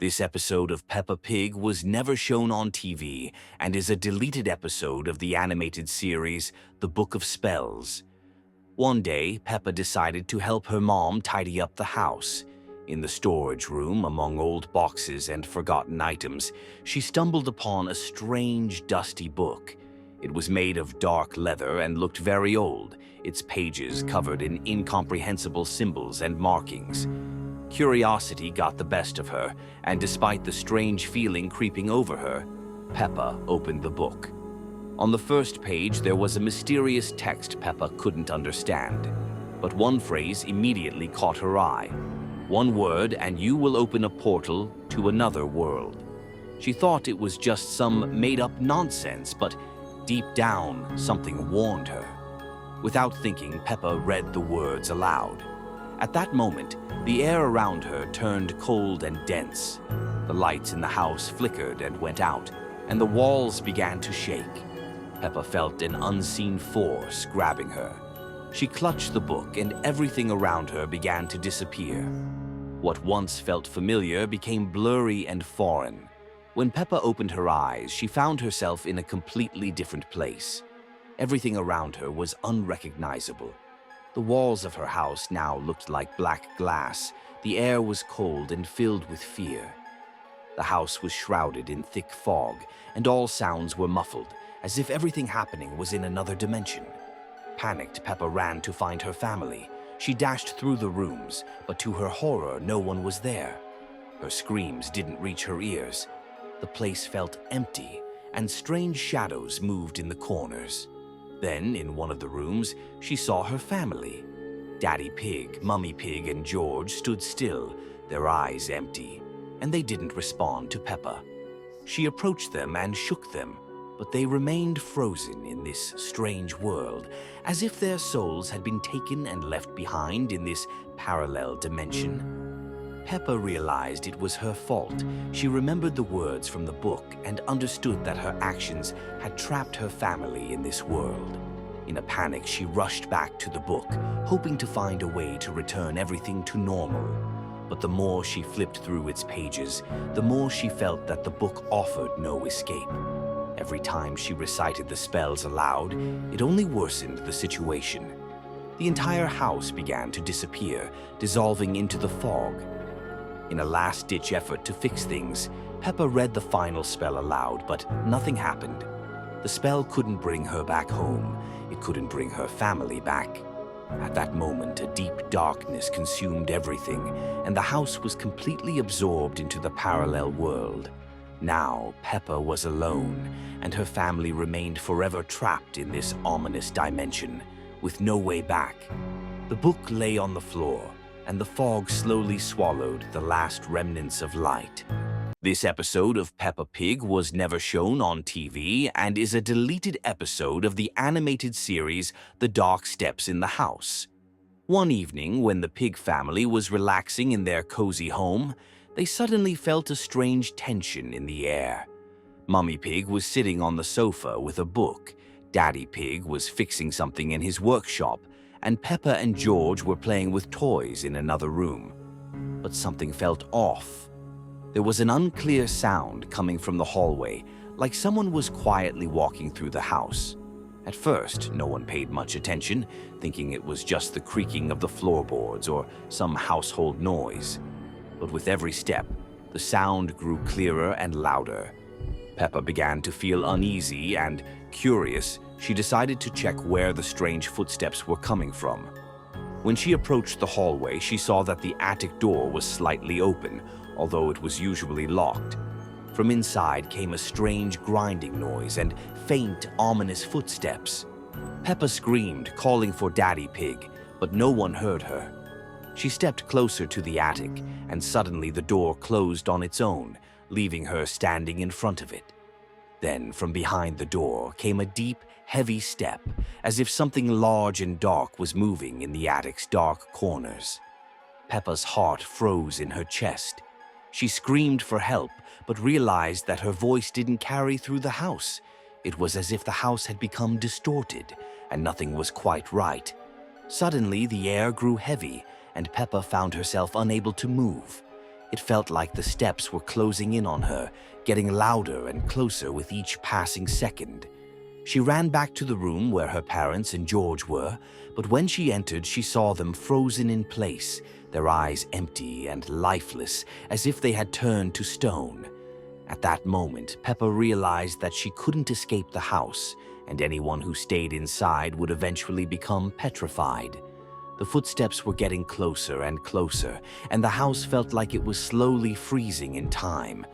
This episode of Peppa Pig was never shown on TV and is a deleted episode of the animated series The Book of Spells. One day, Peppa decided to help her mom tidy up the house. In the storage room, among old boxes and forgotten items, she stumbled upon a strange, dusty book. It was made of dark leather and looked very old, its pages covered in incomprehensible symbols and markings. Curiosity got the best of her, and despite the strange feeling creeping over her, Peppa opened the book. On the first page, there was a mysterious text Peppa couldn't understand. But one phrase immediately caught her eye. One word, and you will open a portal to another world. She thought it was just some made-up nonsense, but deep down, something warned her. Without thinking, Peppa read the words aloud. At that moment, the air around her turned cold and dense. The lights in the house flickered and went out, and the walls began to shake. Peppa felt an unseen force grabbing her. She clutched the book, and everything around her began to disappear. What once felt familiar became blurry and foreign. When Peppa opened her eyes, she found herself in a completely different place. Everything around her was unrecognizable. The walls of her house now looked like black glass. The air was cold and filled with fear. The house was shrouded in thick fog, and all sounds were muffled, as if everything happening was in another dimension. Panicked, Peppa ran to find her family. She dashed through the rooms, but to her horror, no one was there. Her screams didn't reach her ears. The place felt empty, and strange shadows moved in the corners. Then, in one of the rooms, she saw her family. Daddy Pig, Mummy Pig, and George stood still, their eyes empty, and they didn't respond to Peppa. She approached them and shook them, but they remained frozen in this strange world, as if their souls had been taken and left behind in this parallel dimension. Peppa realized it was her fault. She remembered the words from the book and understood that her actions had trapped her family in this world. In a panic, she rushed back to the book, hoping to find a way to return everything to normal. But the more she flipped through its pages, the more she felt that the book offered no escape. Every time she recited the spells aloud, it only worsened the situation. The entire house began to disappear, dissolving into the fog. In a last-ditch effort to fix things, Peppa read the final spell aloud, but nothing happened. The spell couldn't bring her back home. It couldn't bring her family back. At that moment, a deep darkness consumed everything, and the house was completely absorbed into the parallel world. Now, Peppa was alone, and her family remained forever trapped in this ominous dimension, with no way back. The book lay on the floor, and the fog slowly swallowed the last remnants of light. This episode of Peppa Pig was never shown on TV and is a deleted episode of the animated series The Dark Steps in the House. One evening, when the pig family was relaxing in their cozy home, they suddenly felt a strange tension in the air. Mummy Pig was sitting on the sofa with a book, Daddy Pig was fixing something in his workshop, and Peppa and George were playing with toys in another room. But something felt off. There was an unclear sound coming from the hallway, like someone was quietly walking through the house. At first, no one paid much attention, thinking it was just the creaking of the floorboards or some household noise. But with every step, the sound grew clearer and louder. Peppa began to feel uneasy and, curious, she decided to check where the strange footsteps were coming from. When she approached the hallway, she saw that the attic door was slightly open, although it was usually locked. From inside came a strange grinding noise and faint, ominous footsteps. Peppa screamed, calling for Daddy Pig, but no one heard her. She stepped closer to the attic, and suddenly the door closed on its own, leaving her standing in front of it. Then, from behind the door, came a deep, heavy step, as if something large and dark was moving in the attic's dark corners. Peppa's heart froze in her chest. She screamed for help, but realized that her voice didn't carry through the house. It was as if the house had become distorted, and nothing was quite right. Suddenly, the air grew heavy, and Peppa found herself unable to move. It felt like the steps were closing in on her, getting louder and closer with each passing second. She ran back to the room where her parents and George were, but when she entered, she saw them frozen in place, their eyes empty and lifeless, as if they had turned to stone. At that moment, Peppa realized that she couldn't escape the house, and anyone who stayed inside would eventually become petrified. The footsteps were getting closer and closer, and the house felt like it was slowly freezing in time.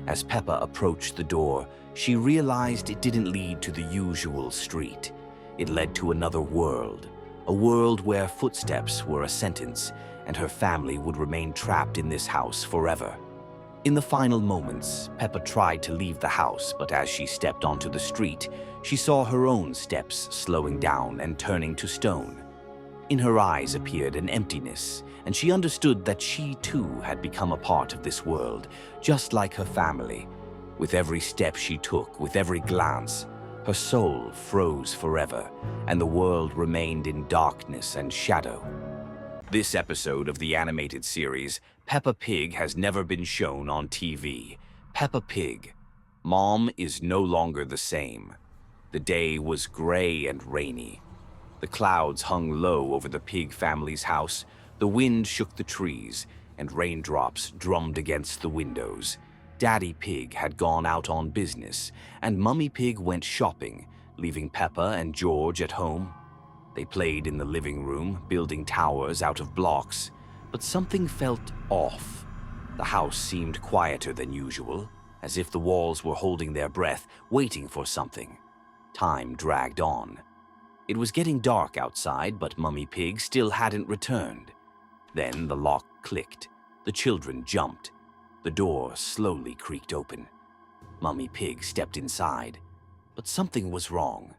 As Peppa approached the door, she realized it didn't lead to the usual street. It led to another world, a world where footsteps were a sentence, and her family would remain trapped in this house forever. In the final moments, Peppa tried to leave the house, but as she stepped onto the street, she saw her own steps slowing down and turning to stone. In her eyes appeared an emptiness, and she understood that she too had become a part of this world, just like her family. With every step she took, with every glance, her soul froze forever, and the world remained in darkness and shadow. This episode of the animated series, Peppa Pig, has never been shown on TV. Peppa Pig. Mom is no longer the same. The day was gray and rainy. The clouds hung low over the pig family's house, the wind shook the trees, and raindrops drummed against the windows. Daddy Pig had gone out on business, and Mummy Pig went shopping, leaving Peppa and George at home. They played in the living room, building towers out of blocks, but something felt off. The house seemed quieter than usual, as if the walls were holding their breath, waiting for something. Time dragged on. It was getting dark outside, but Mummy Pig still hadn't returned. Then the lock clicked. The children jumped. The door slowly creaked open. Mummy Pig stepped inside, but something was wrong.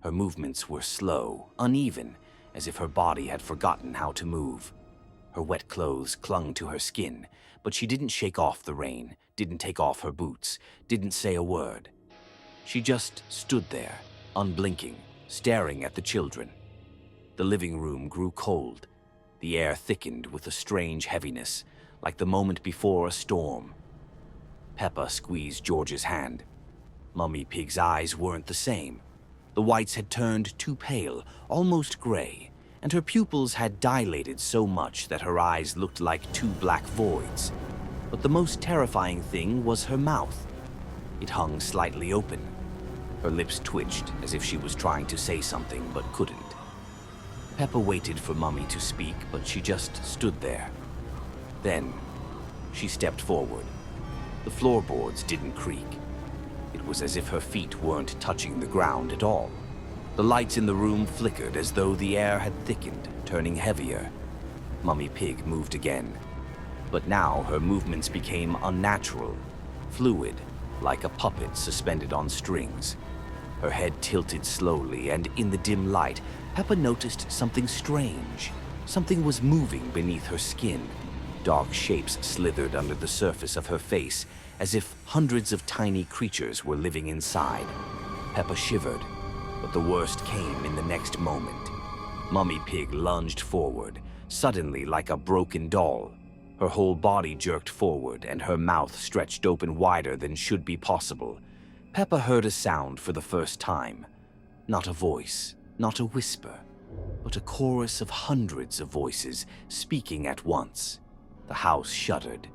Her movements were slow, uneven, as if her body had forgotten how to move. Her wet clothes clung to her skin, but she didn't shake off the rain, didn't take off her boots, didn't say a word. She just stood there, unblinking, staring at the children. The living room grew cold. The air thickened with a strange heaviness, like the moment before a storm. Peppa squeezed George's hand. Mummy Pig's eyes weren't the same. The whites had turned too pale, almost gray, and her pupils had dilated so much that her eyes looked like two black voids. But the most terrifying thing was her mouth. It hung slightly open. Her lips twitched as if she was trying to say something but couldn't. Peppa waited for Mummy to speak, but she just stood there. Then, she stepped forward. The floorboards didn't creak. It was as if her feet weren't touching the ground at all. The lights in the room flickered as though the air had thickened, turning heavier. Mummy Pig moved again. But now her movements became unnatural, fluid, like a puppet suspended on strings. Her head tilted slowly, and in the dim light, Peppa noticed something strange. Something was moving beneath her skin. Dark shapes slithered under the surface of her face, as if hundreds of tiny creatures were living inside. Peppa shivered, but the worst came in the next moment. Mummy Pig lunged forward, suddenly like a broken doll. Her whole body jerked forward, and her mouth stretched open wider than should be possible. Peppa heard a sound for the first time. Not a voice, not a whisper, but a chorus of hundreds of voices speaking at once. The house shuddered.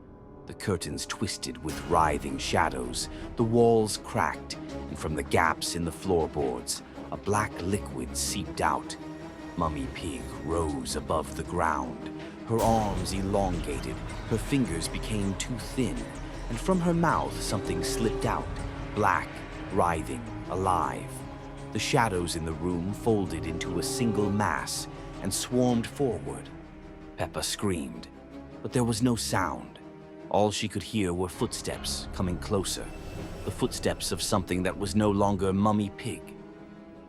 The curtains twisted with writhing shadows. The walls cracked, and from the gaps in the floorboards, a black liquid seeped out. Mummy Pig rose above the ground. Her arms elongated, her fingers became too thin, and from her mouth something slipped out, black, writhing, alive. The shadows in the room folded into a single mass and swarmed forward. Peppa screamed, but there was no sound. All she could hear were footsteps coming closer, the footsteps of something that was no longer Mummy Pig.